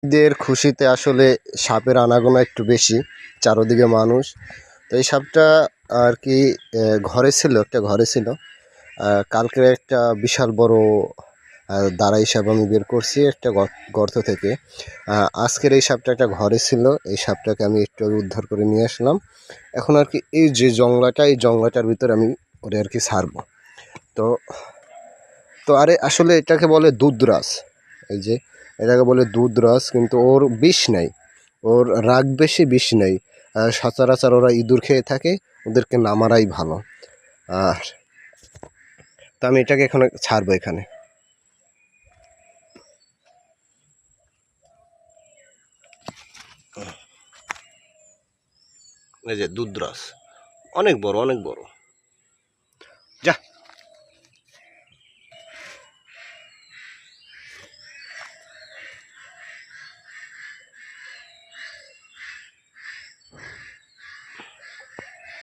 ঈদের খুশিতে আসলে সাপের আনাগোনা একটু বেশি, চারদিকে মানুষ। তো এই সাপটা আর কি ঘরে ছিল, একটা ঘরে ছিল। কালকে একটা বিশাল বড় দাঁড়াই সাপ আমি বের করছি একটা গর্ত থেকে। আজকের এই সাপটা একটা ঘরে ছিল, এই সাপটাকে আমি একটু উদ্ধার করে নিয়ে আসলাম। এখন আর কি এই যে জংলাটা, এই জংলাটার ভিতরে আমি ওরে আর কি ছাড়বো। তো তো আরে আসলে এটাকে বলে দুধরাজ। এই যে এটাকে বলে দুধরাজ, কিন্তু ওর বিষ নাই, ওর রাগ বেশি, বিষ নেই। সচরাচর ওরা ইঁদুর খেয়ে থাকে, ওদেরকে না মারাই ভালো। আর তো আমি এটাকে এখানে ছাড়বো এখানে। এই যে দুধরাজ, অনেক বড়, অনেক বড়। যা।